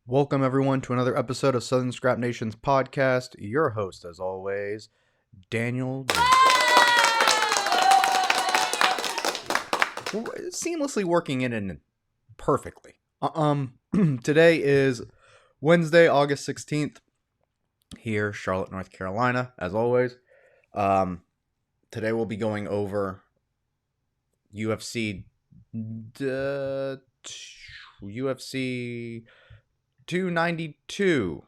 Welcome, everyone, to another episode of Southern Scrap Nation's podcast. Your host, as always, Daniel. Seamlessly working it in perfectly. Today is Wednesday, August 16th, here, Charlotte, North Carolina, as always. Today we'll be going over UFC 292.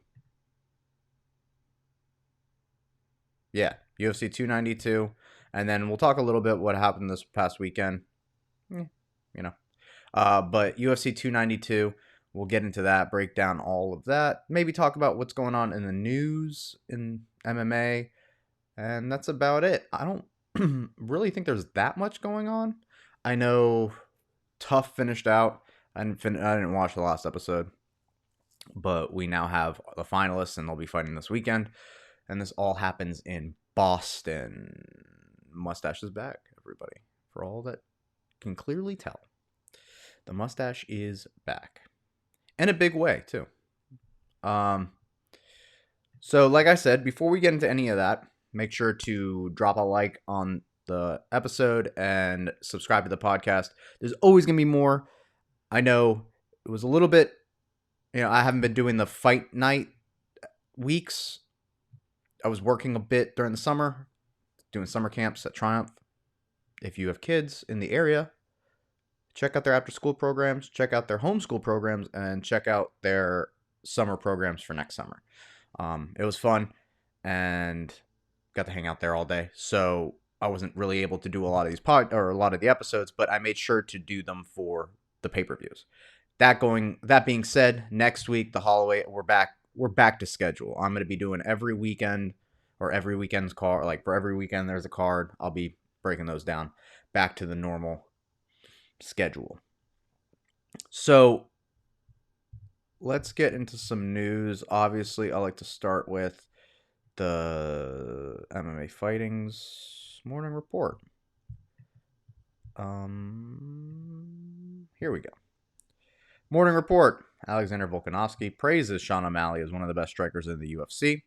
Yeah, UFC 292. And then we'll talk a little bit what happened this past weekend. You know. But UFC 292, we'll get into that, break down all of that. Maybe talk about what's going on in the news in MMA. And that's about it. I don't really think there's that much going on. I know Tough finished out. I didn't watch the last episode. But we now have the finalists, and they'll be fighting this weekend. And this all happens in Boston. Mustache is back, everybody. For all that can clearly tell, the mustache is back. In a big way, too. So, like I said, before we get into any of that, make sure to drop a like on the episode and subscribe to the podcast. There's always going to be more. I know it was a little bit, I haven't been doing the fight night weeks. I was working a bit during the summer, doing summer camps at Triumph. If you have kids in the area, check out their after-school programs, check out their homeschool programs, and check out their summer programs for next summer. It was fun, and got to hang out there all day. So I wasn't really able to do a lot of these a lot of the episodes, but I made sure to do them for the pay-per-views. That being said, next week the Holloway we're back to schedule. I'm going to be doing every weekend or every weekend's card. Like for every weekend there's a card. I'll be breaking those down back to the normal schedule. So let's get into some news. Obviously, I like to start with the MMA Fighting's morning report. Here we go. Morning report. Alexander Volkanovski praises Sean O'Malley as one of the best strikers in the UFC.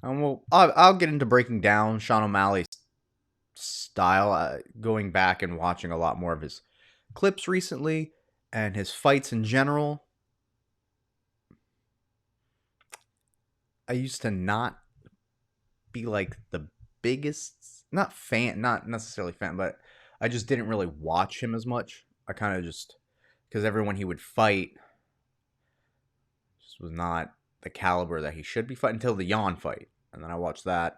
And I'll get into breaking down Sean O'Malley's style, going back and watching a lot more of his clips recently and his fights in general. I used to not be like the biggest, not necessarily fan, but I just didn't really watch him as much. I kind of just, because everyone he would fight just was not the caliber that he should be fighting until the Jan fight. And then I watched that.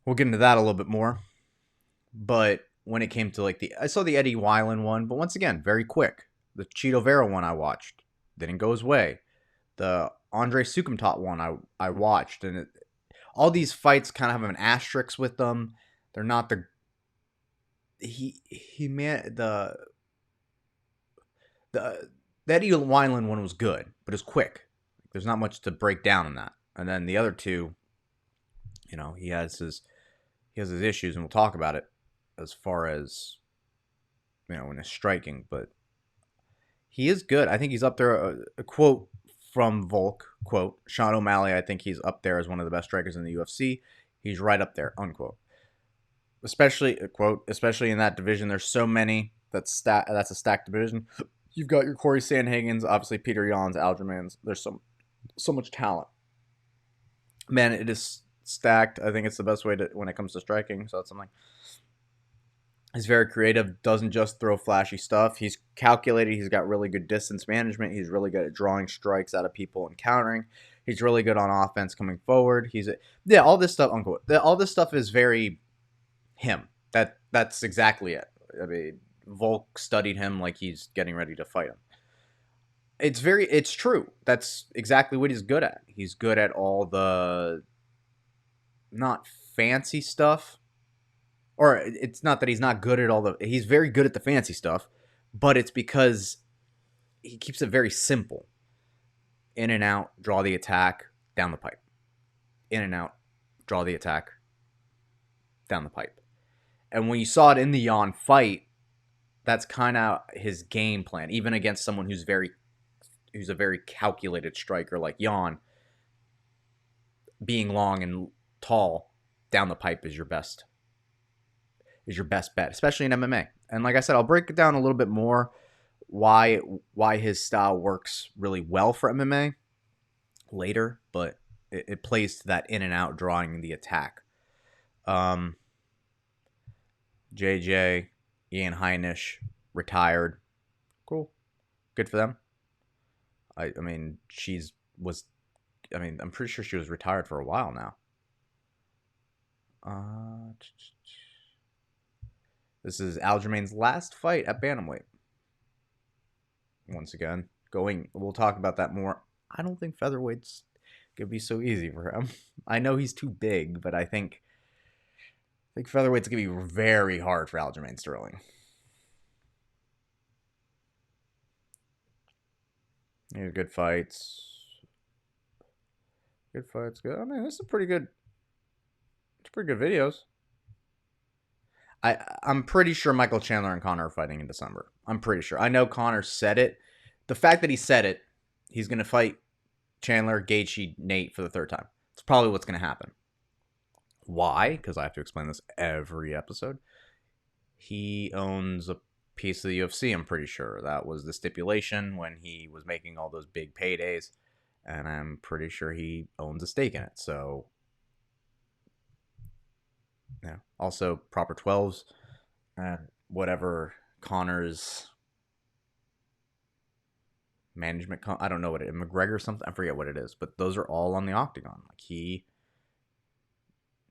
We'll get into that a little bit more. But when it came to I saw the Eddie Weiland one, but once again, very quick. The Cheeto Vera one I watched didn't go his way. The Andre Sukumtot one I watched, and all these fights kind of have an asterisk with them. They're not the Eddie Wineland one was good, but it's quick. There's not much to break down in that. And then the other two, he has his issues, and we'll talk about it as far as in his striking. But he is good. I think he's up there. A quote from Volk, quote, Sean O'Malley, I think he's up there as one of the best strikers in the UFC. He's right up there, unquote. Especially in that division. There's so many. That's a stacked division. You've got your Corey Sandhagens, obviously Peter Yan's, Aljamains. There's so much talent. Man, it is stacked. I think it's the best way when it comes to striking. So that's something. He's very creative. Doesn't just throw flashy stuff. He's calculated. He's got really good distance management. He's really good at drawing strikes out of people and countering. He's really good on offense coming forward. All this stuff, unquote. All this stuff is very him. That's exactly it. I mean, Volk studied him like he's getting ready to fight him. It's true. That's exactly what he's good at. He's good at all the not fancy stuff. Or it's not that he's not good at he's very good at the fancy stuff, but it's because he keeps it very simple. In and out, draw the attack, down the pipe. In and out, draw the attack, down the pipe. And when you saw it in the Jan fight, that's kind of his game plan, even against someone who's very who's a very calculated striker like Jan, being long and tall down the pipe is your best bet, especially in MMA. And like I said, I'll break it down a little bit more why his style works really well for MMA later, but it plays to that in and out drawing the attack. JJ, Ian Heinisch retired. Cool. Good for them. I mean, I'm pretty sure she was retired for a while now. This is Aljamain's last fight at bantamweight. Once again, we'll talk about that more. I don't think featherweight's gonna be so easy for him. I know he's too big, but I think featherweight's gonna be very hard for Aljamain Sterling. Yeah, good fights. Good. I mean, this is pretty good. It's pretty good videos. I'm pretty sure Michael Chandler and Conor are fighting in December. I'm pretty sure. I know Conor said it. The fact that he said it, he's going to fight Chandler, Gaethje, Nate for the third time. It's probably what's going to happen. Why? Because I have to explain this every episode. He owns a piece of the UFC, I'm pretty sure. That was the stipulation when he was making all those big paydays. And I'm pretty sure he owns a stake in it. So, yeah. Also, proper 12s and whatever Conor's management. I don't know what it is. McGregor or something. I forget what it is. But those are all on the octagon. Like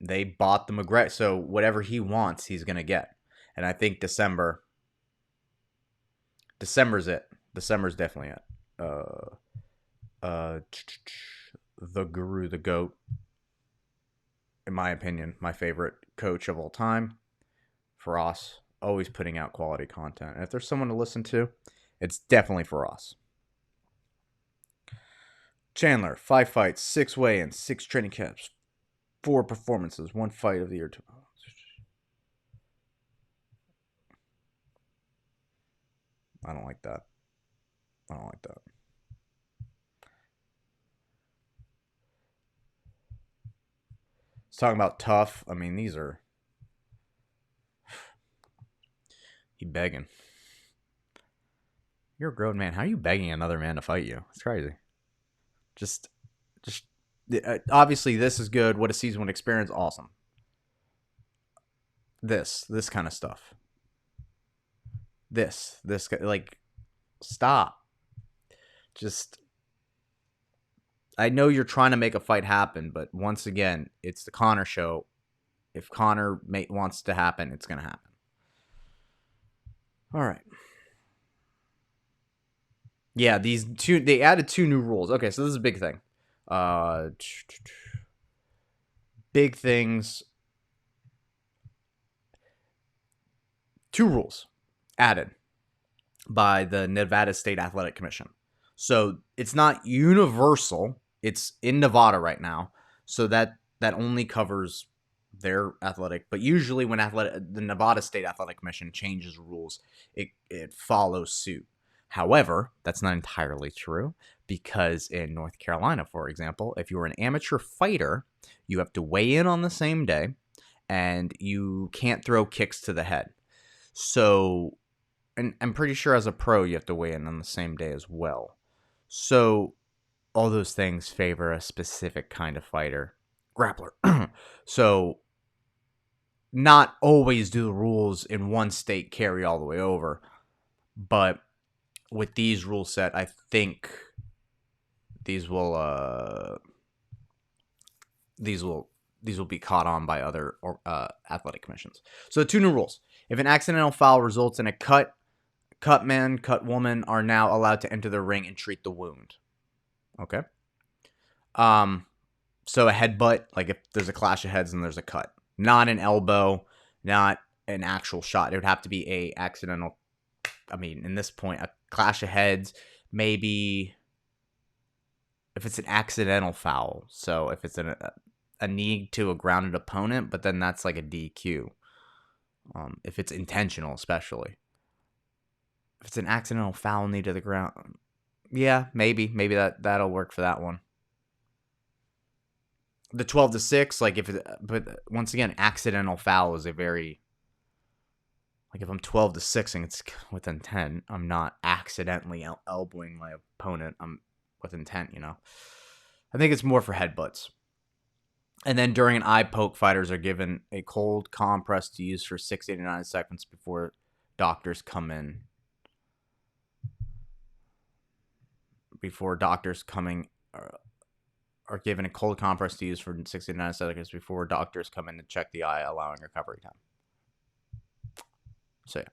they bought the McGregor. So whatever he wants, he's going to get. And I think December's it. December's definitely it. The Guru, the GOAT, in my opinion, my favorite coach of all time, Firas, always putting out quality content. And if there's someone to listen to, it's definitely Firas. Chandler, 5 fights, 6 weigh-ins, 6 training camps, 4 performances, 1 fight of the year. I don't like that. It's talking about tough. I mean, these are... He begging. You're a grown man. How are you begging another man to fight you? It's crazy. Just obviously this is good. What a season 1 experience. Awesome. This kind of stuff. This, like, stop. Just, I know you're trying to make a fight happen, but once again, it's the Conor show. If Conor wants to happen, it's going to happen. All right. Yeah, they added 2 new rules. Okay, so this is a big thing. Big things. 2 rules added by the Nevada State Athletic Commission. So it's not universal. It's in Nevada right now. So that only covers their athletic. But usually when the Nevada State Athletic Commission changes rules, it follows suit. However, that's not entirely true, because in North Carolina, for example, if you're an amateur fighter, you have to weigh in on the same day, and you can't throw kicks to the head. So, and I'm pretty sure as a pro, you have to weigh in on the same day as well. So, all those things favor a specific kind of fighter, grappler. So, not always do the rules in one state carry all the way over, but with these rules set, I think these will be caught on by other athletic commissions. So 2 new rules. If an accidental foul results in a cut man, cut woman are now allowed to enter the ring and treat the wound. Okay. So a headbutt, like if there's a clash of heads and there's a cut. Not an elbow, not an actual shot. It would have to be a accidental, I mean, in this point, a clash of heads, maybe if it's an accidental foul. So if it's a knee to a grounded opponent, but then that's like a DQ. If it's intentional, especially. If it's an accidental foul knee to the ground, Yeah, maybe that'll work for that one. The 12-6, like but once again, accidental foul is a very, like if I'm 12-6 and it's with intent, I'm not accidentally elbowing my opponent. I'm with intent, I think it's more for headbutts. And then during an eye poke, fighters are given a cold compress to use for 60 to 90 seconds before doctors come in. Before doctors coming are given a cold compress to use for 60 to 90 seconds before doctors come in to check the eye, allowing recovery time. So, yeah.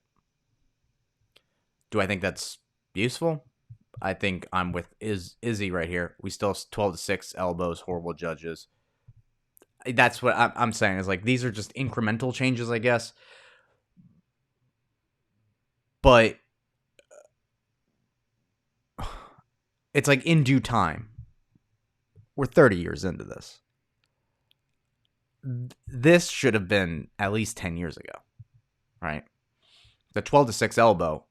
Do I think that's useful? I think I'm with Izzy right here. We still have 12-6 elbows, horrible judges. That's what I'm saying, is like these are just incremental changes, I guess. But it's like in due time. We're 30 years into this. This should have been at least 10 years ago, right? The 12-6 elbow,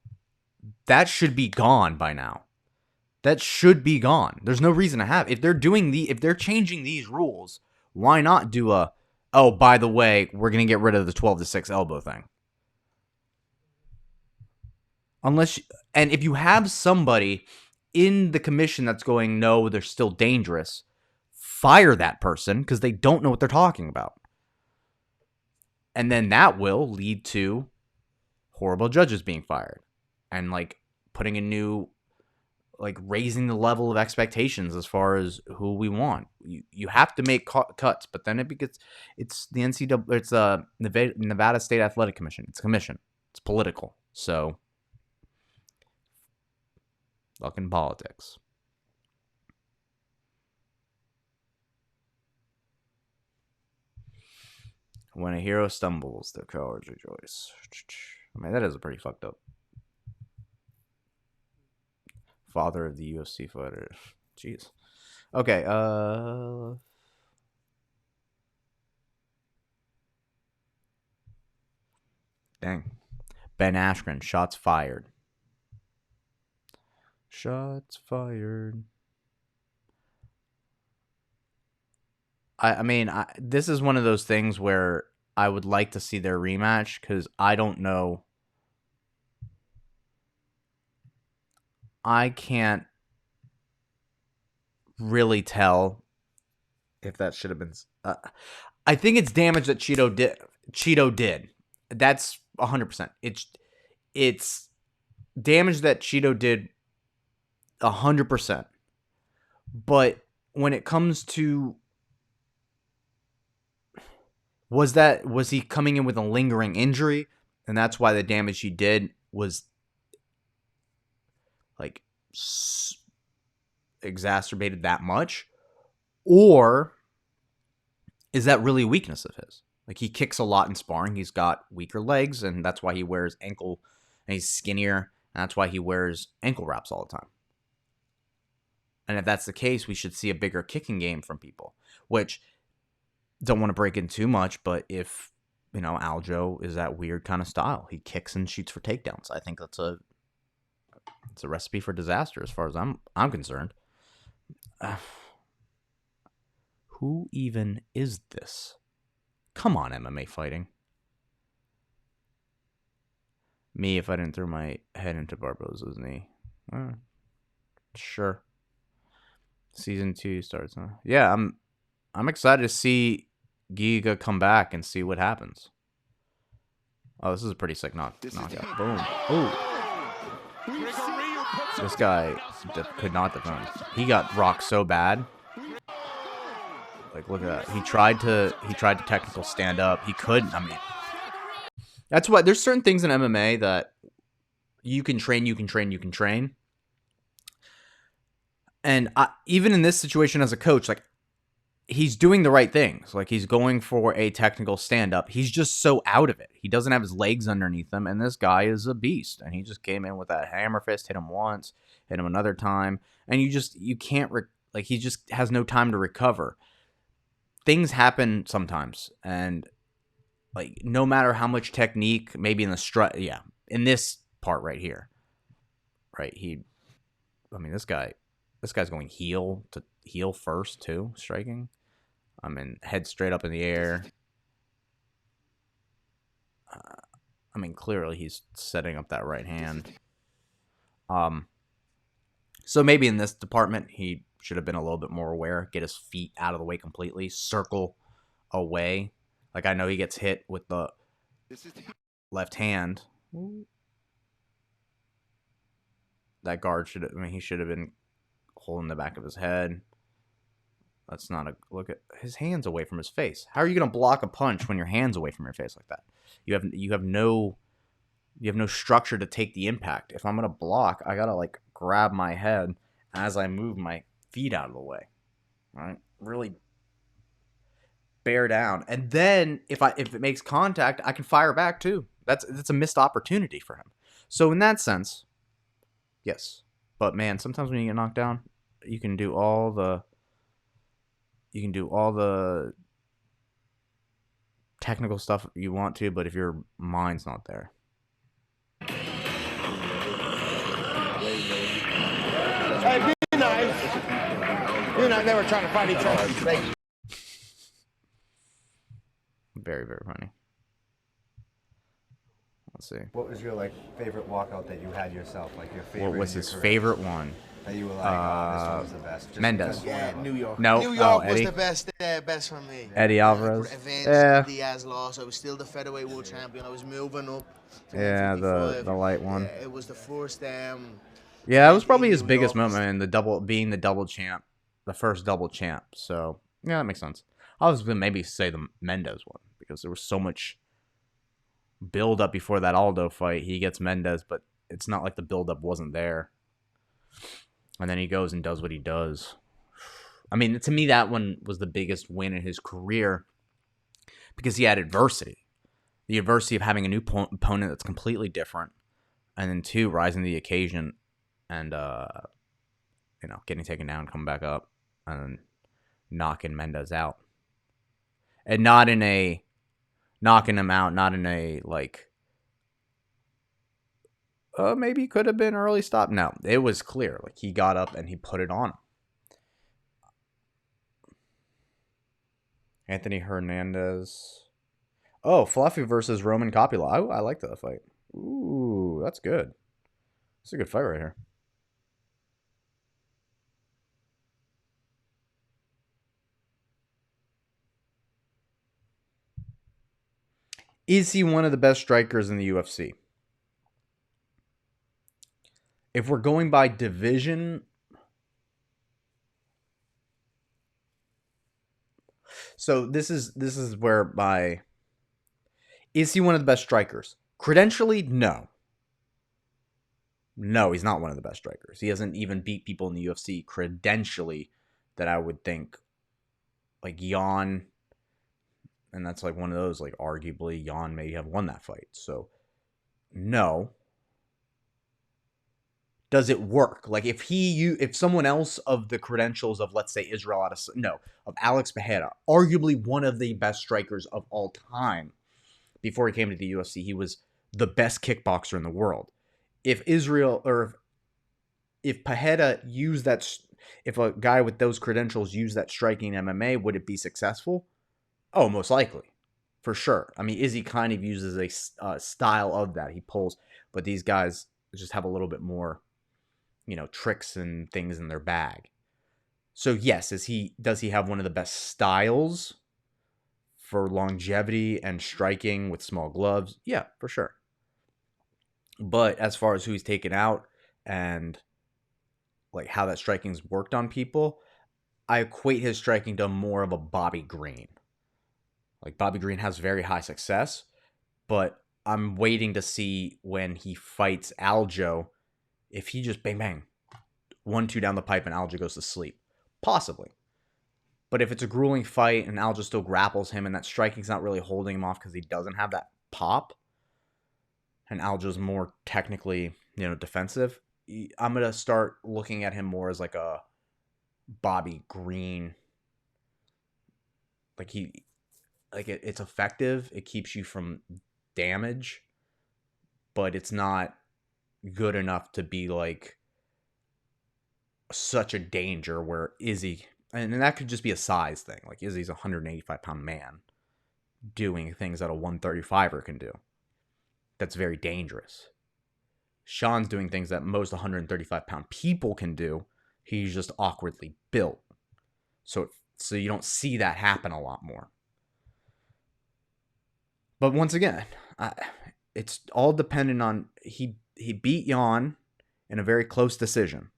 that should be gone by now. That should be gone. There's no reason to have. If they're changing these rules, why not do oh, by the way, we're going to get rid of the 12-6 elbow thing? And if you have somebody in the commission that's going, no, they're still dangerous, fire that person because they don't know what they're talking about. And then that will lead to horrible judges being fired and like putting a new, like raising the level of expectations as far as who we want. You have to make cuts, but then it's the NCAA, it's Nevada State Athletic Commission. It's a commission. It's political. So fucking politics. When a hero stumbles, the cowards rejoice. I mean, that is a pretty fucked up. Father of the UFC fighter. Jeez. Okay, dang. Ben Askren, shots fired. Shots fired. I mean, this is one of those things where I would like to see their rematch because I don't know. I can't really tell if that should have been. I think it's damage that Cheeto did. That's 100%. It's damage that Cheeto did 100%. But when it comes to, was he coming in with a lingering injury, and that's why the damage he did was like exacerbated that much? Or is that really a weakness of his? Like, he kicks a lot in sparring. He's got weaker legs, and that's why he wears ankle, and he's skinnier, and that's why he wears ankle wraps all the time. And if that's the case, we should see a bigger kicking game from people, which, don't want to break in too much, but if, Aljo is that weird kind of style, he kicks and shoots for takedowns. I think it's a recipe for disaster as far as I'm concerned. Who even is this? Come on, MMA fighting. Me, if I didn't throw my head into Barboza's knee. Sure. Season 2 starts, huh? Yeah, I'm excited to see Giga come back and see what happens. Oh, this is a pretty sick knockout. Boom. Ooh. This guy could not defend. He got rocked so bad. Like, look at that. He tried to technical stand up. He couldn't. I mean, that's why there's certain things in MMA that you can train. And even in this situation as a coach, like, he's doing the right things. Like, he's going for a technical stand-up. He's just so out of it. He doesn't have his legs underneath him, and this guy is a beast. And he just came in with that hammer fist, hit him once, hit him another time, and you can't, he just has no time to recover. Things happen sometimes, and, like, no matter how much technique, maybe in the in this part right here, right, he I mean, this guy's going heel first too, striking. I mean, head straight up in the air. I mean, clearly he's setting up that right hand. So maybe in this department he should have been a little bit more aware. Get his feet out of the way completely. Circle away. Like, I know he gets hit with the left hand. That guard should have, I mean, he should have been holding the back of his head. That's not a look at his hands away from his face. How are you going to block a punch when your hand's away from your face like that? You have no structure to take the impact. If I'm going to block, I got to like grab my head as I move my feet out of the way. All right? Really bear down. And then if it makes contact, I can fire back too. That's a missed opportunity for him. So in that sense, yes. But man, sometimes when you get knocked down, you can do all the technical stuff you want to, but if your mind's not there. Hey, be nice. You're not never trying to fight each other. Very, very funny. Let's see. What was your favorite walkout that you had yourself? Like your favorite? What was his favorite one? That you were like, oh, this one was the best. Just Mendes. Yeah, New York. No, New York was Eddie. the best. Best for me. Eddie Alvarez. Events, Diaz lost. I was still the featherweight world champion. I was moving up. Yeah, the light one. Yeah, it was the first. Yeah, that was probably his biggest moment in being the double champ, the first double champ. So yeah, that makes sense. I was gonna maybe say the Mendes one because there was so much build up before that Aldo fight. He gets Mendes, but it's not like the build up wasn't there. And then he goes and does what he does. I mean, to me, that one was the biggest win in his career because he had adversity. The adversity of having a new opponent that's completely different. And then 2, rising to the occasion and, getting taken down, coming back up, and knocking Mendes out. And not in a, knocking him out, not in a, maybe he could have been early stop. No, it was clear. Like, he got up and he put it on him. Anthony Hernandez. Oh, Fluffy versus Roman Coppola. I like that fight. Ooh, that's good. It's a good fight right here. Is he one of the best strikers in the UFC? If we're going by division, so this is where is he one of the best strikers? Credentially, no. No, he's not one of the best strikers. He hasn't even beat people in the UFC credentially that I would think like Jan, and that's like one of those, like arguably Jan may have won that fight. So no. Does it work? Like if someone else of the credentials of, let's say, of Alex Pereira, arguably one of the best strikers of all time, before he came to the UFC, he was the best kickboxer in the world. If Pereira used that, if a guy with those credentials used that striking MMA, would it be successful? Oh, most likely, for sure. I mean, Izzy kind of uses a style of that. He pulls, but these guys just have a little bit more, tricks and things in their bag. So yes, does he have one of the best styles for longevity and striking with small gloves? Yeah, for sure. But as far as who he's taken out and like how that striking's worked on people, I equate his striking to more of a Bobby Green. Like, Bobby Green has very high success, but I'm waiting to see when he fights Aljo, if he just bang, bang, 1-2 down the pipe and Aljo goes to sleep. Possibly. But if it's a grueling fight and Aljo still grapples him and that striking's not really holding him off because he doesn't have that pop, and Aljo's more technically, defensive, I'm going to start looking at him more as like a Bobby Green. It's effective. It keeps you from damage, but it's not good enough to be like such a danger where Izzy, and that could just be a size thing. Like Izzy's a 185-pound man doing things that a 135er can do. That's very dangerous. Sean's doing things that most 135-pound people can do. He's just awkwardly built. So you don't see that happen a lot more. But once again, it's all dependent on he beat Jan in a very close decision.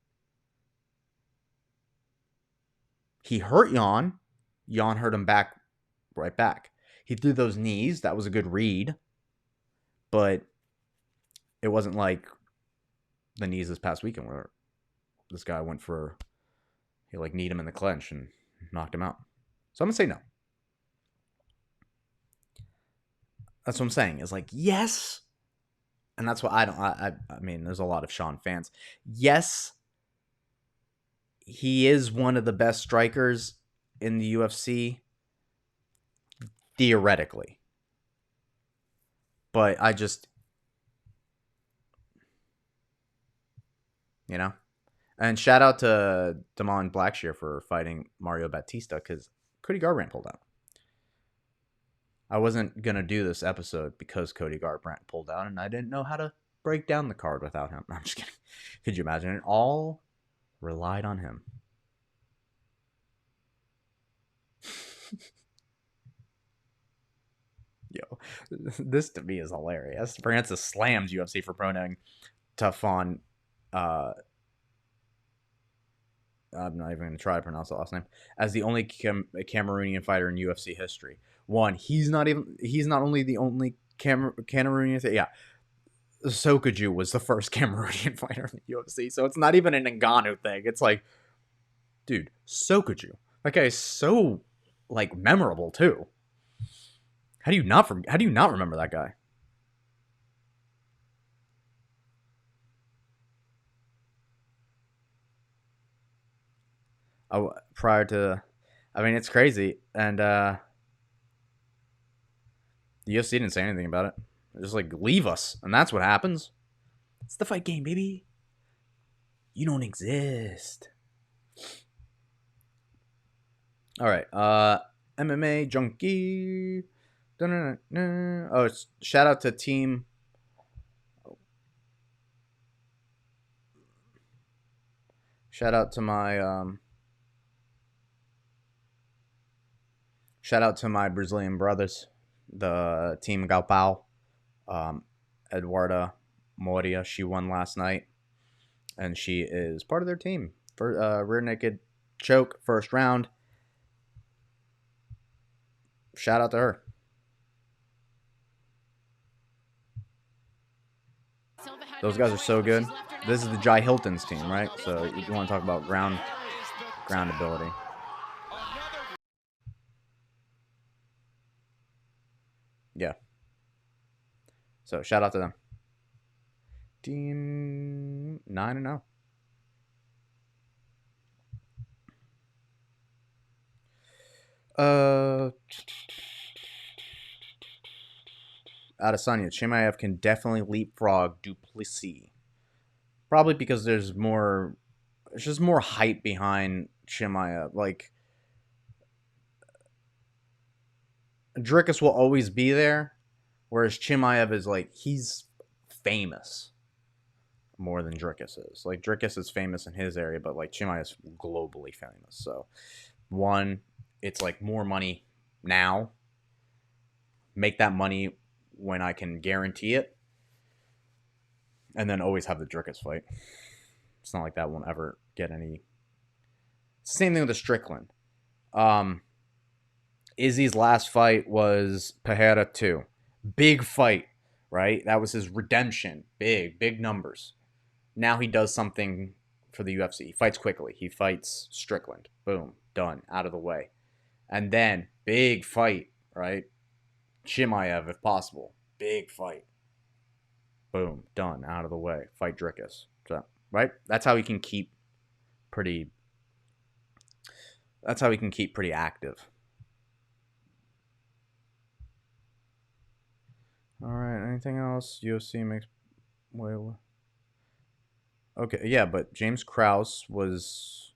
He hurt Jan. Jan hurt him right back. He threw those knees. That was a good read. But it wasn't like the knees this past weekend where this guy he kneed him in the clinch and knocked him out. So I'm going to say no. That's what I'm saying. Is like, yes. And that's what I mean, there's a lot of Sean fans. Yes, he is one of the best strikers in the UFC, theoretically. But I just, And shout out to Damon Blackshear for fighting Mario Batista because Cody Garbrandt pulled out. I wasn't going to do this episode because Cody Garbrandt pulled out, and I didn't know how to break down the card without him. I'm just kidding. Could you imagine? It all relied on him. Yo, this to me is hilarious. Francis slams UFC for pronoting Tafon. I'm not even going to try to pronounce the last name. As the only Cameroonian fighter in UFC history. One, he's not only the only Cameroonian. Yeah, Sokoju was the first Cameroonian fighter in the UFC. So it's not even an Ngannou thing. It's like, dude, Sokoju. That guy is so memorable too. How do you not remember that guy? Prior to, it's crazy, and the UFC didn't say anything about it. They're just leave us, and that's what happens. It's the fight game, baby. You don't exist. All right, MMA junkie. Oh, shout out to team. Shout out to my Brazilian brothers, the team Galpao. Eduarda Moria, she won last night, and she is part of their team. For rear naked choke, first round. Shout out to her. Those guys are so good. This is the Jai Hilton's team, right? So you want to talk about ground ability. Yeah. So shout out to them. Team 9-0. Adesanya, Chimaev can definitely leapfrog Duplessis. Probably because there's more hype behind Chimaev. Dricus will always be there, whereas Chimaev is he's famous more than Dricus is. Dricus is famous in his area, but Chimaev is globally famous. So, one, it's more money now. Make that money when I can guarantee it. And then always have the Dricus fight. It's not like that won't ever get any. Same thing with the Strickland. Izzy's last fight was Pereira 2. Big fight, right? That was his redemption. Big numbers. Now he does something for the UFC. He fights quickly. He fights Strickland. Boom. Done. Out of the way. And then, big fight, right? Chimaev, if possible. Big fight. Boom. Done. Out of the way. Fight Dricus. So, right? That's how he can keep pretty active. All right. Anything else? UFC makes way. Okay, yeah, but James Krause was.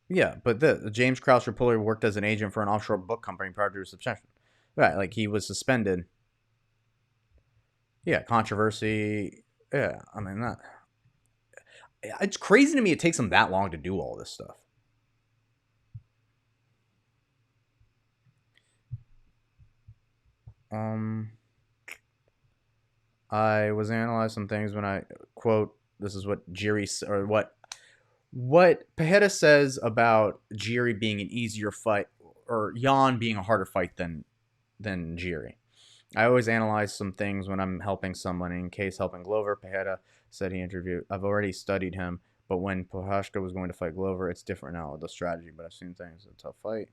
Yeah, but the James Krause reportedly worked as an agent for an offshore book company prior to his suspension. Right, like he was suspended. Yeah, controversy. Yeah, I mean that. It's crazy to me. It takes him that long to do all this stuff. Um, I was analyzing some things when I quote. This is what Jiri or what Pajeda says about Jiri being an easier fight or Jan being a harder fight than Jiri. I always analyze some things when I'm helping someone. In case helping Glover, Pajeda said he interviewed. I've already studied him, but when Prohashka was going to fight Glover, it's different now with the strategy. But I've seen things. It's a tough fight.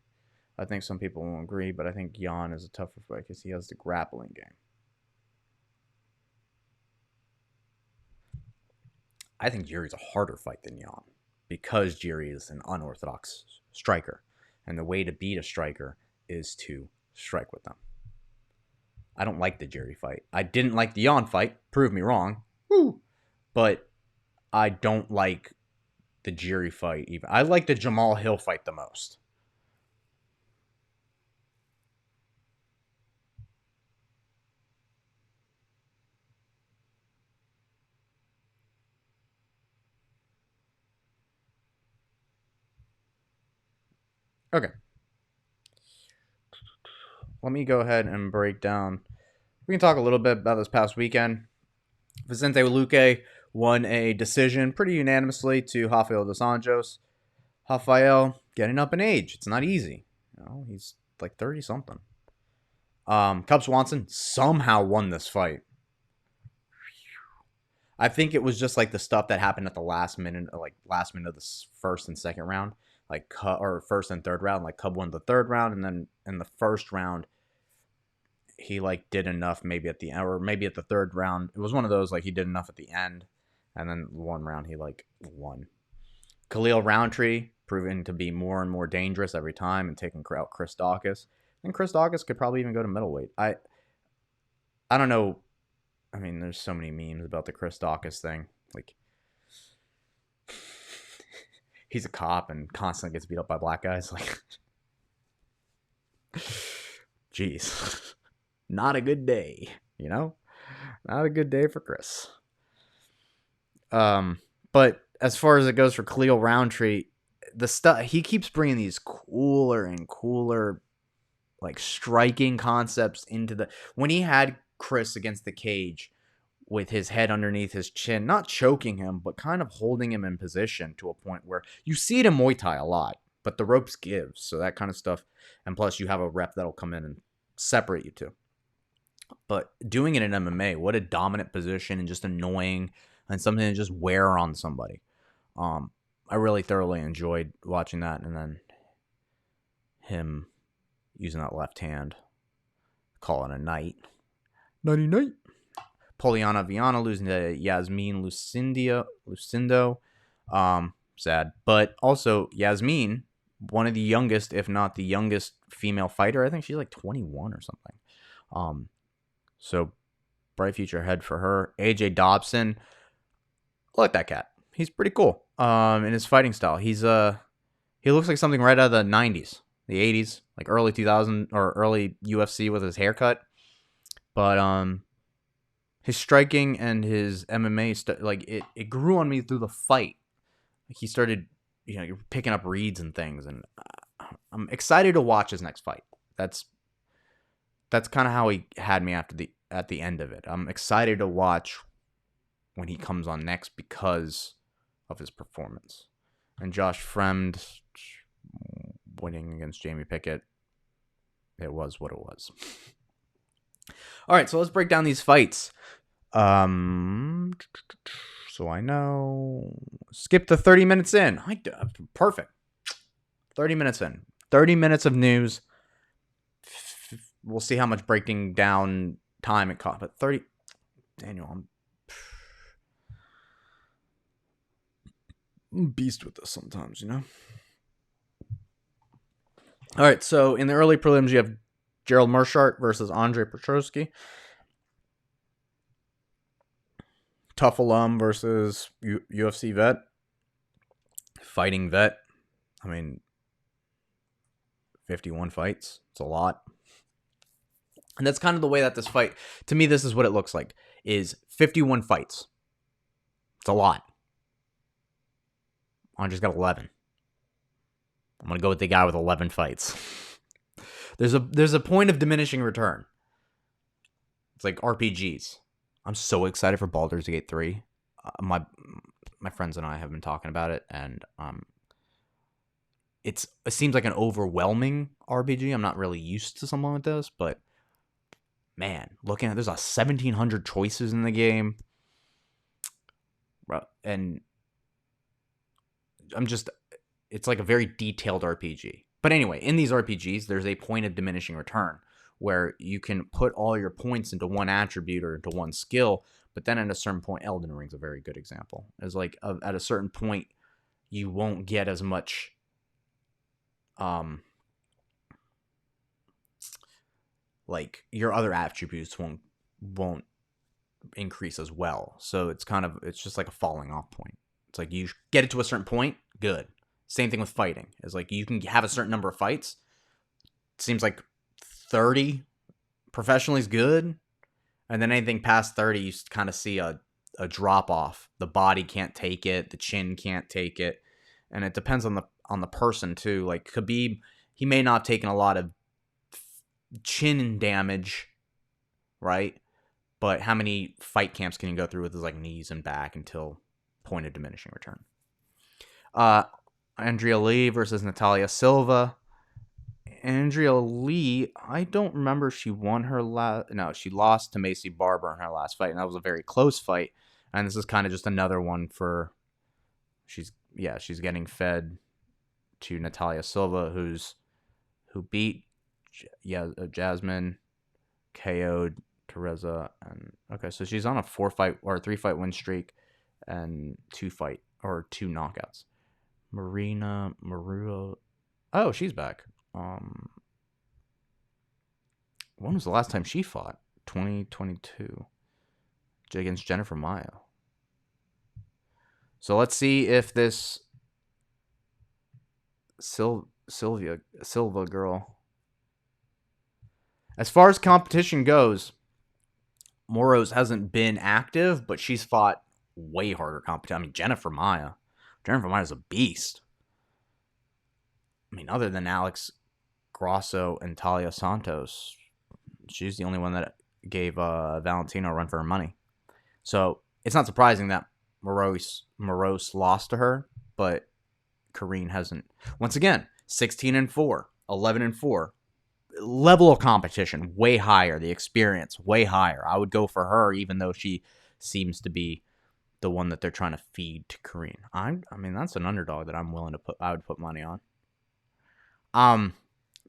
I think some people won't agree, but I think Jan is a tougher fight because he has the grappling game. I think Jiri's a harder fight than Jan because Jiri is an unorthodox striker. And the way to beat a striker is to strike with them. I don't like the Jiri fight. I didn't like the Jan fight. Prove me wrong. Woo. But I don't like the Jiri fight even. I like the Jamal Hill fight the most. Okay. Let me go ahead and break down. We can talk a little bit about this past weekend. Vicente Luque won a decision pretty unanimously to Rafael dos Anjos. Rafael getting up in age. It's not easy. You know, he's like 30 something. Cub Swanson somehow won this fight. I think it was just like the stuff that happened at the last minute of the first and second round, or first and third round. Like Cub won the third round, and then in the first round, he like did enough maybe at the end, or maybe at the third round. It was one of those like he did enough at the end, and then one round he like won. Khalil Roundtree proving to be more and more dangerous every time and taking out Chris Daukaus. And Chris Daukaus could probably even go to middleweight. I don't know. I mean, there's so many memes about the Chris Daukaus thing. Like, he's a cop and constantly gets beat up by black guys. Like, jeez, not a good day. You know, not a good day for Chris. But as far as it goes for Khalil Roundtree, the stuff he keeps bringing these cooler and cooler, like striking concepts into the. When he had Chris against the cage with his head underneath his chin, not choking him, but kind of holding him in position to a point where you see it in Muay Thai a lot, but the ropes give, so that kind of stuff. And plus, you have a rep that'll come in and separate you two. But doing it in MMA, what a dominant position and just annoying and something to just wear on somebody. I really thoroughly enjoyed watching that, and then him using that left hand, calling a night. Nighty night. Poliana Viana losing to Yasmin Lucindo. Sad. But also, Yasmin, one of the youngest, if not the youngest female fighter. I think she's like 21 or something. So, bright future ahead for her. AJ Dobson. I like that cat. He's pretty cool. In his fighting style. He looks like something right out of the 90s, the 80s, like early 2000 or early UFC with his haircut. But his striking and his MMA it grew on me through the fight. Like he started, picking up reads and things, and I'm excited to watch his next fight. That's kind of how he had me at the end of it. I'm excited to watch when he comes on next because of his performance. And Josh Fremd winning against Jamie Pickett, it was what it was. All right, so let's break down these fights. So I know. Skip the 30 minutes in. Perfect. 30 minutes in. 30 minutes of news. We'll see how much breaking down time it costs. But 30. Daniel, I'm a beast with this sometimes, All right, so in the early prelims, you have Gerald Meerschaert versus Andre Petroski. Tough alum versus UFC vet. Fighting vet. I mean, 51 fights. It's a lot. And that's kind of the way that this fight, to me, this is what it looks like, is 51 fights. It's a lot. Andre's got 11. I'm going to go with the guy with 11 fights. There's a point of diminishing return. It's like RPGs. I'm so excited for Baldur's Gate 3. My friends and I have been talking about it, and it seems like an overwhelming RPG. I'm not really used to something like this, but man, looking at there's 1,700 choices in the game, and it's like a very detailed RPG. But anyway, in these RPGs, there's a point of diminishing return where you can put all your points into one attribute or into one skill, but then at a certain point, Elden Ring's a very good example. It's like at a certain point, you won't get as much like your other attributes won't increase as well. So it's just like a falling off point. It's like you get it to a certain point, good. Same thing with fighting. It's like you can have a certain number of fights. It seems like 30 professionally is good, and then anything past 30, you kind of see a drop off. The body can't take it, the chin can't take it, and it depends on the person too. Like Khabib, he may not have taken a lot of chin damage, right? But how many fight camps can you go through with his like knees and back until point of diminishing return? Andrea Lee versus Natalia Silva. Andrea Lee, I don't remember if she won her last. No, she lost to Macy Barber in her last fight, and that was a very close fight. And this is kind of just another one for. She's getting fed to Natalia Silva, who beat Jasmine, KO'd Teresa, and okay, so she's on a 4-fight or 3-fight win streak, and 2 knockouts. Marina Marua. Oh, she's back. When was the last time she fought? 2022 against Jennifer Maia. So let's see if this Silva girl. As far as competition goes, Moros hasn't been active, but she's fought way harder competition. I mean, Jennifer Maia's a beast. I mean, other than Alex Grasso and Talia Santos, she's the only one that gave Valentino a run for her money. So it's not surprising that Morose lost to her, but Karine hasn't. Once again, 16-4, 11-4. Level of competition way higher. The experience way higher. I would go for her, even though she seems to be the one that they're trying to feed to Karine. I mean, that's an underdog that I'm willing to put. I would put money on.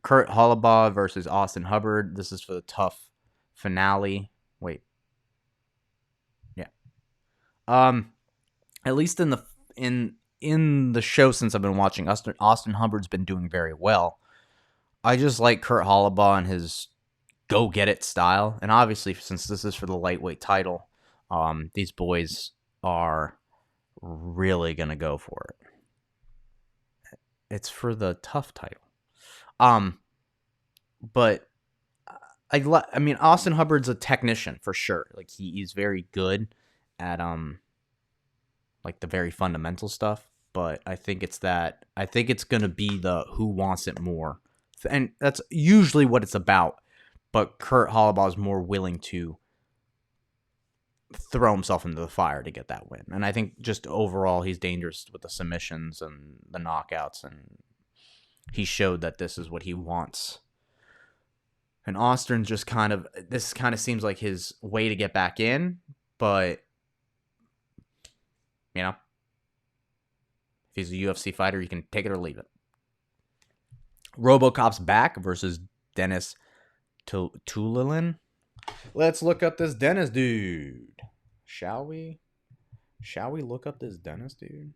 Kurt Hollabaugh versus Austin Hubbard. This is for the tough finale. Wait. Yeah. At least in the show since I've been watching, Austin Hubbard's been doing very well. I just like Kurt Hollabaugh and his go-get-it style. And obviously, since this is for the lightweight title, these boys are really going to go for it. It's for the tough title. But I mean, Austin Hubbard's a technician for sure. Like he's very good at like the very fundamental stuff. But I think it's going to be the who wants it more, and that's usually what it's about. But Kurt Hollabaugh is more willing to throw himself into the fire to get that win. And I think just overall, he's dangerous with the submissions and the knockouts, and he showed that this is what he wants. And Austin just this kind of seems like his way to get back in, but you know, if he's a UFC fighter, you can take it or leave it. RoboCop's back versus Dennis Tulilin. Let's look up this Dennis dude. Shall we? Shall we look up this Dennis dude?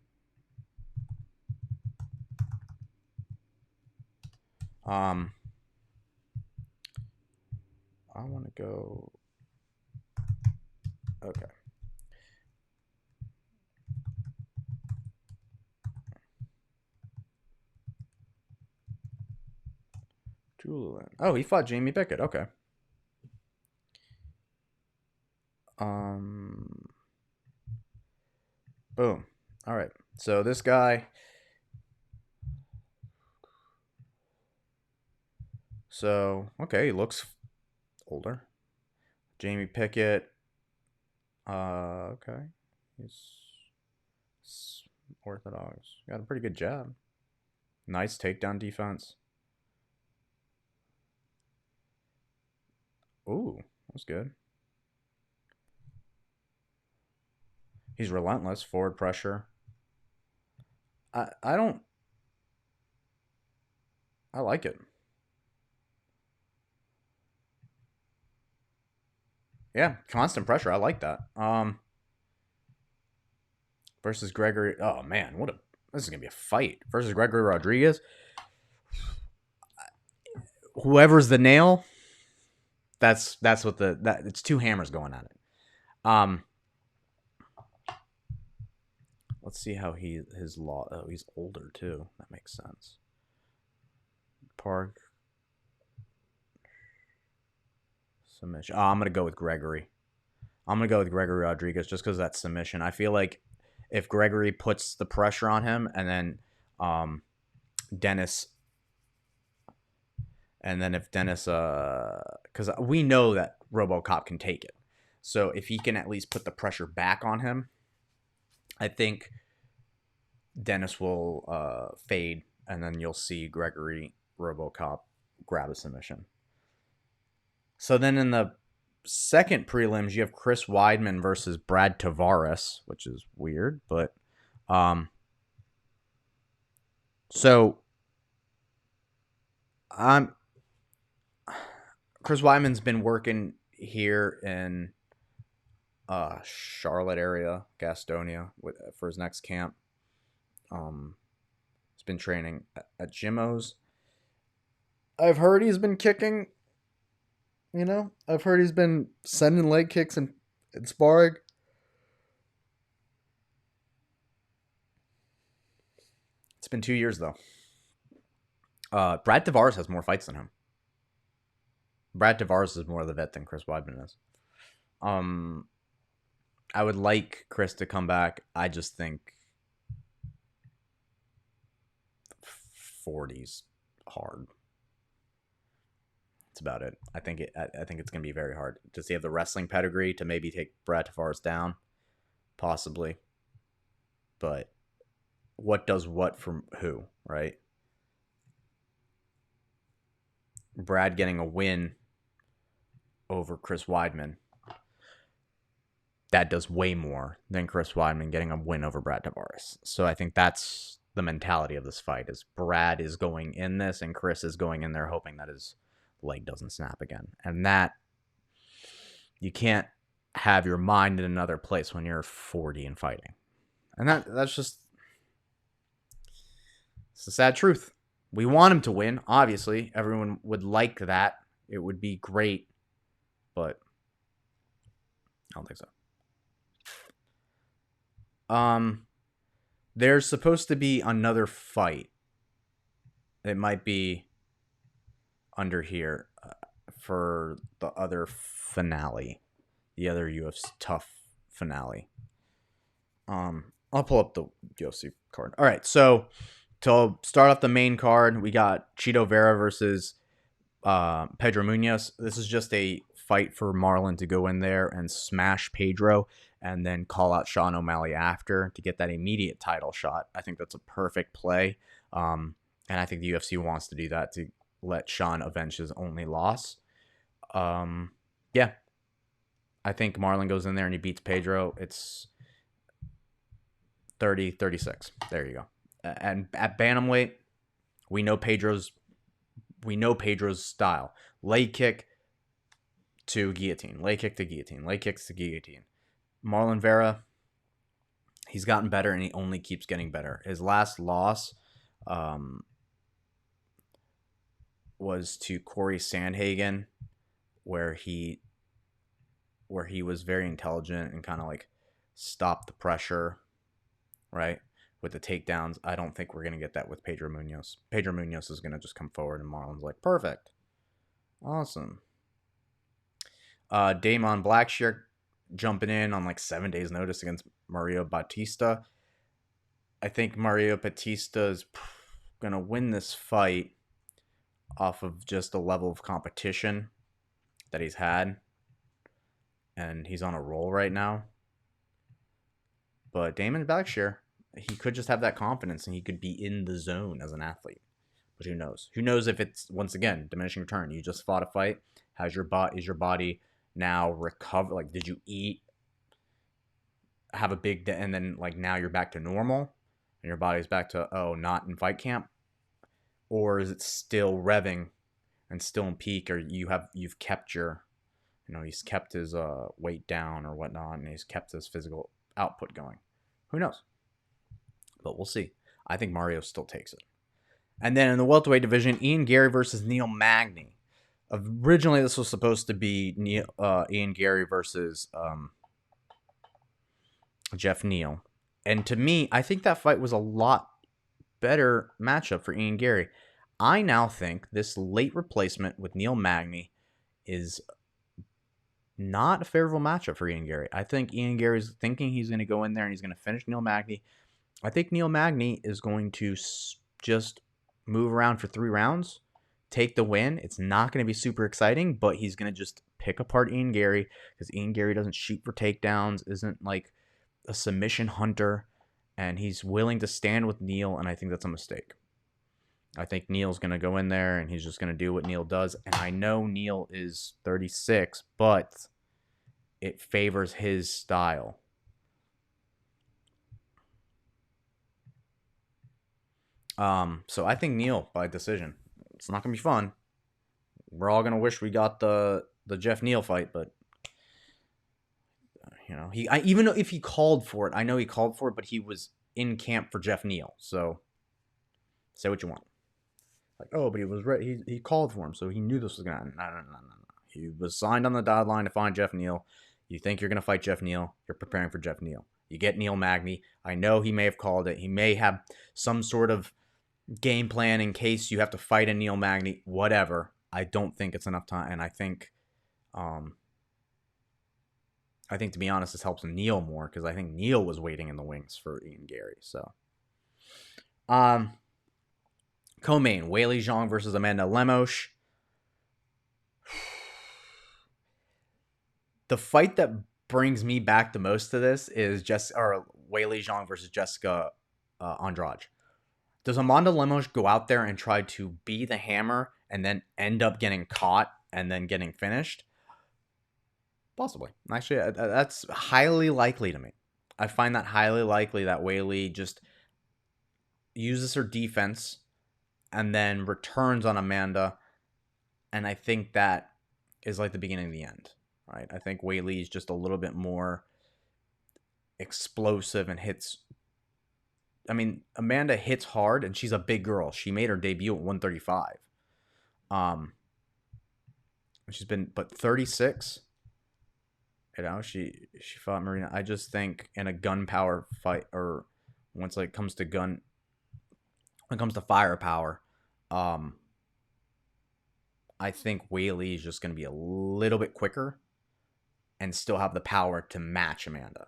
I want to go. Okay. Julian. Oh, he fought Jamie Pickett. Okay. Boom. All right. So this guy. So okay, he looks older. Jamie Pickett. Okay. He's orthodox. Got a pretty good jab. Nice takedown defense. Ooh, that's good. He's relentless. Forward pressure. I don't. I like it. Yeah, constant pressure. I like that. Versus Gregory. Oh man, this is gonna be a fight. Versus Gregory Rodriguez. Whoever's the nail, that's what it's two hammers going at it. Let's see how his law. Oh, he's older too. That makes sense. Park submission. Oh, I'm gonna go with Gregory. I'm gonna go with Gregory Rodriguez just because that submission. I feel like if Gregory puts the pressure on him, and then Dennis, because we know that RoboCop can take it. So if he can at least put the pressure back on him, I think Dennis will fade, and then you'll see Gregory RoboCop grab a submission. So then in the second prelims, you have Chris Weidman versus Brad Tavares, which is weird, but so Chris Weidman's been working here in Charlotte area, Gastonia, for his next camp. He's been training at Jimmo's. I've heard he's been kicking. I've heard he's been sending leg kicks and sparring. It's been 2 years, though. Brad Tavares has more fights than him. Brad Tavares is more of the vet than Chris Weidman is. I would like Chris to come back. I just think 40's hard. That's about it. I think it's gonna be very hard. Does he have the wrestling pedigree to maybe take Brad Tavares down? Possibly. But what does what from who, right? Brad getting a win over Chris Weidman. That does way more than Chris Weidman getting a win over Brad Tavares. So I think that's the mentality of this fight, is Brad is going in this and Chris is going in there hoping that his leg doesn't snap again. And that, you can't have your mind in another place when you're 40 and fighting. And that's just, it's the sad truth. We want him to win, obviously. Everyone would like that. It would be great, but I don't think so. There's supposed to be another fight. It might be under here for the other finale, the other UFC tough finale. I'll pull up the UFC card. All right, so to start off the main card, we got Chito Vera versus Pedro Munoz. This is just a fight for Marlon to go in there and smash Pedro and then call out Sean O'Malley after to get that immediate title shot. I think that's a perfect play. And I think the UFC wants to do that to let Sean avenge his only loss. Yeah. I think Marlon goes in there and he beats Pedro. It's 30-36. There you go. And at bantamweight, we know Pedro's style. Leg kick to guillotine. Leg kick to guillotine. Leg kicks to guillotine. Marlon Vera, he's gotten better and he only keeps getting better. His last loss was to Corey Sandhagen, where he was very intelligent and kind of like stopped the pressure, right? with the takedowns. I don't think we're going to get that with Pedro Munoz. Pedro Munoz is going to just come forward and Marlon's like, perfect. Awesome. Damon Blackshear jumping in on like 7 days notice against Mario Bautista. I think Mario Bautista is going to win this fight off of just the level of competition that he's had. And he's on a roll right now. But Damon Blackshear, he could just have that confidence and he could be in the zone as an athlete. But who knows? Who knows if it's, once again, diminishing return. You just fought a fight. Is your body now recover? Like, did you eat, have a big day, and then like now you're back to normal and your body's back to, not in fight camp? Or is it still revving and still in peak, or you've kept your, he's kept his weight down or whatnot, and he's kept his physical output going. Who knows? But we'll see. I think Mario still takes it. And then in the welterweight division, Ian Gary versus Neil Magny. Originally, this was supposed to be Ian Gary versus Jeff Neal. And to me, I think that fight was a lot better matchup for Ian Gary. I now think this late replacement with Neil Magny is not a favorable matchup for Ian Gary. I think Ian Gary's thinking he's going to go in there and he's going to finish Neil Magny. I think Neil Magny is going to just move around for 3 rounds, take the win. It's not going to be super exciting, but he's going to just pick apart Ian Gary because Ian Gary doesn't shoot for takedowns, isn't like a submission hunter, and he's willing to stand with Neil, and I think that's a mistake. I think Neil's going to go in there, and he's just going to do what Neil does. And I know Neil is 36, but it favors his style. So I think Neil by decision. It's not going to be fun. We're all going to wish we got the Jeff Neal fight, but even if he called for it, I know he called for it, but he was in camp for Jeff Neal. So say what you want. Like, but he was ready. He called for him, so he knew this was gonna. No. He was signed on the dotted line to find Jeff Neal. You think you're gonna fight Jeff Neal? You're preparing for Jeff Neal. You get Neil Magny. I know he may have called it. He may have some sort of game plan in case you have to fight a Neil Magny. Whatever. I don't think it's enough time, and I think to be honest, this helps Neil more because I think Neil was waiting in the wings for Ian Gary. So, co-main, Weili Zhang versus Amanda Lemos. The fight that brings me back the most to this is Weili Zhang versus Jessica Andrade. Does Amanda Lemos go out there and try to be the hammer and then end up getting caught and then getting finished? Possibly. Actually, that's highly likely to me. I find that highly likely that Weili just uses her defense and then returns on Amanda. And I think that is like the beginning of the end, right? I think Weili is just a little bit more explosive and hits. I mean, Amanda hits hard and she's a big girl. She made her debut at 135. She's been, 36. She fought Marina. I just think in a gun power fight, or once it comes to firepower, I think Weili is just going to be a little bit quicker and still have the power to match Amanda.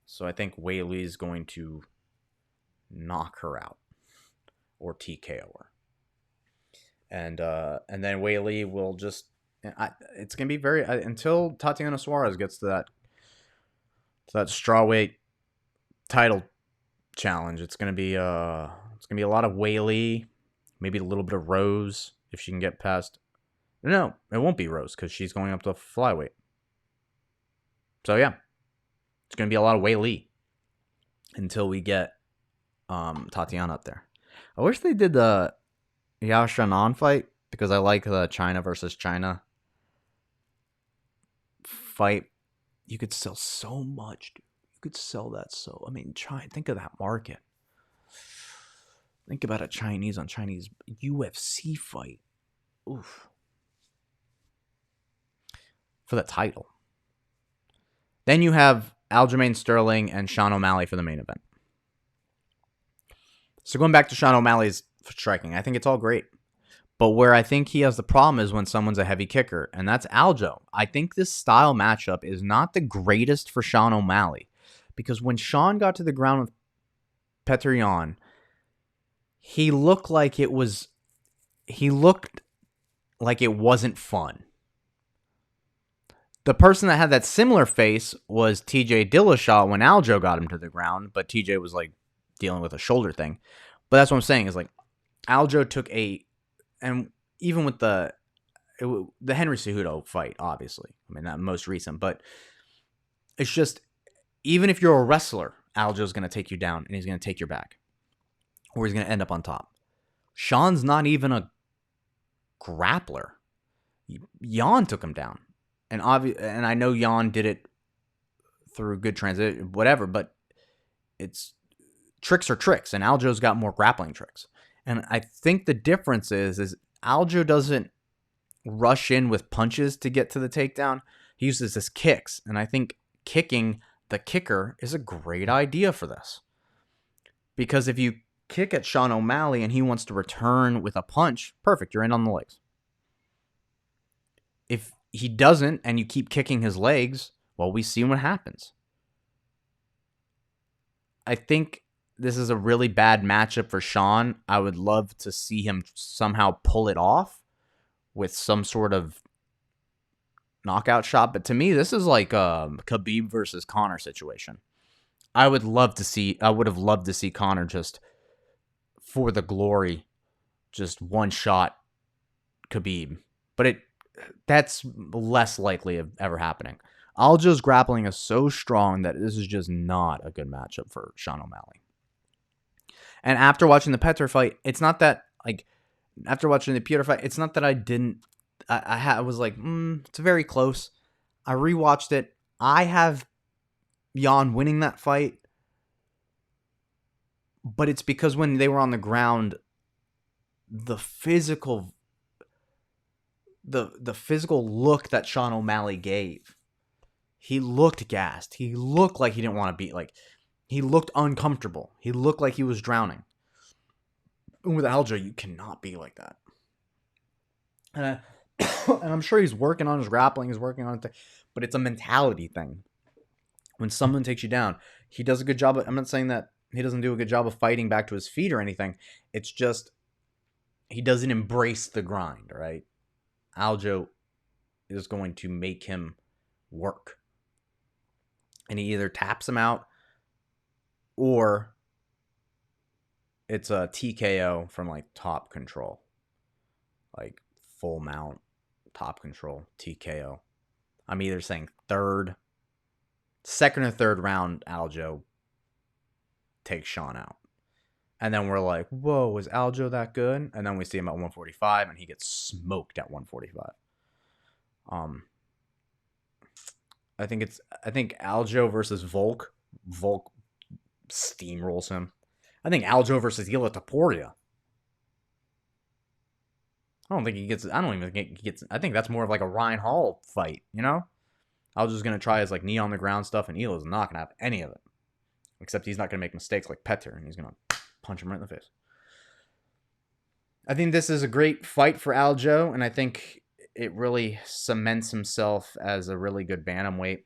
So I think Weili is going to knock her out or TKO her. And then Weili will just... it's going to be very... until Tatiana Suarez gets to that strawweight title challenge, it's going to be a lot of Weili, maybe a little bit of Rose if she can get past... No, it won't be Rose because she's going up to flyweight. So yeah, it's going to be a lot of Weili until we get Tatiana up there. I wish they did the Yao Shannon fight because I like the China versus China fight. You could sell so much, dude. You could sell that so... I mean, think of that market. Think about a Chinese on Chinese UFC fight. Oof. For the title. Then you have Aljamain Sterling and Sean O'Malley for the main event. So going back to Sean O'Malley's striking, I think it's all great. But where I think he has the problem is when someone's a heavy kicker, and that's Aljo. I think this style matchup is not the greatest for Sean O'Malley because when Sean got to the ground with Petr Yan, he looked like it wasn't fun. The person that had that similar face was TJ Dillashaw when Aljo got him to the ground, but TJ was like dealing with a shoulder thing. But that's what I'm saying is like Aljo took and even with the Henry Cejudo fight, obviously, I mean that most recent, but it's just even if you're a wrestler, Aljo's going to take you down and he's going to take your back, or he's going to end up on top. Sean's not even a grappler. Yan took him down, and I know Yan did it through good transition, whatever, but it's tricks are tricks, and Aljo's got more grappling tricks. And I think the difference is Aljo doesn't rush in with punches to get to the takedown. He uses his kicks, and I think kicking the kicker is a great idea for this. Because if you kick at Sean O'Malley and he wants to return with a punch, perfect, you're in on the legs. If he doesn't and you keep kicking his legs, well, we see what happens. I think this is a really bad matchup for Sean. I would love to see him somehow pull it off with some sort of knockout shot. But to me, this is like a Khabib versus Conor situation. I would have loved to see Conor just for the glory, just one shot Khabib. But that's less likely of ever happening. Aljo's grappling is so strong that this is just not a good matchup for Sean O'Malley. And after watching the Petr fight, it's not that, like, after watching the Petr fight, it's not that I didn't, I was like, it's very close. I rewatched it. I have Yan winning that fight, but it's because when they were on the ground, the physical look that Sean O'Malley gave, he looked gassed. He looked like he didn't want to be, like, he looked uncomfortable. He looked like he was drowning. And with Aljo, you cannot be like that. And I'm sure he's working on his grappling, he's working on it, but it's a mentality thing. When someone takes you down, he does a good job. I'm not saying that he doesn't do a good job of fighting back to his feet or anything. It's just he doesn't embrace the grind, right? Aljo is going to make him work. And he either taps him out or it's a TKO from like top control. Like full mount, top control, TKO. I'm either saying second or third round, Aljo takes Sean out. And then we're like, whoa, is Aljo that good? And then we see him at 145 and he gets smoked at 145. I think Aljo versus Volk steamrolls him. I think Aljo versus Ilia Topuria. I don't even think he gets. I think that's more of like a Ryan Hall fight, you know? Aljo's going to try his like knee on the ground stuff, and Ilya's not going to have any of it. Except he's not going to make mistakes like Petr, and he's going to punch him right in the face. I think this is a great fight for Aljo, and I think it really cements himself as a really good bantamweight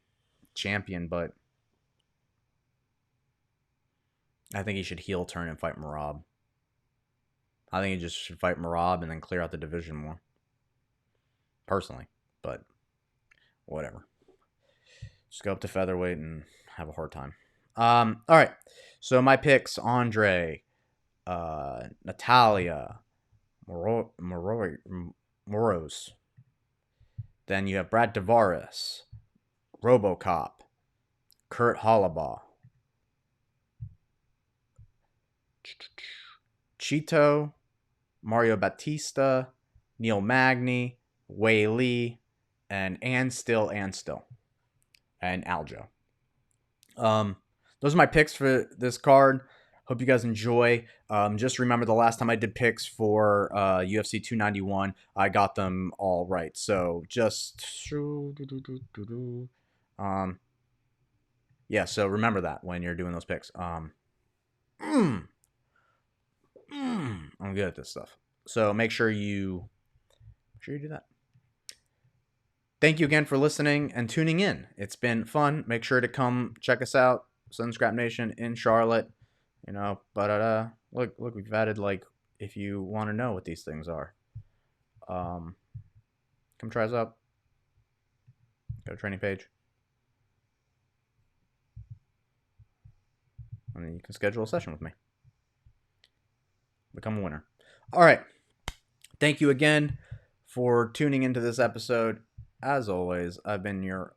champion, but I think he should heel turn and fight Merab. I think he just should fight Merab and then clear out the division more. Personally, but whatever. Just go up to featherweight and have a hard time. All right. So my picks: Andre, Natalia, Moros. Then you have Brad Tavares, RoboCop, Kurt Hollabaugh, Chito, Mario Batista, Neil Magny, Wei Lee, and Still, and Aljo. Those are my picks for this card. Hope you guys enjoy. Just remember the last time I did picks for UFC 291, I got them all right. So just yeah. So remember that when you're doing those picks. I'm good at this stuff. So make sure you do that. Thank you again for listening and tuning in. It's been fun. Make sure to come check us out, Sun Scrap Nation in Charlotte. Look, we've added, like, if you want to know what these things are, come try us out. Go to training page, and then you can schedule a session with me. Become a winner. All right. Thank you again for tuning into this episode. As always, I've been your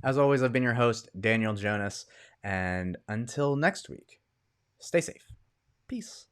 host, Daniel Jonas, and until next week, stay safe. Peace.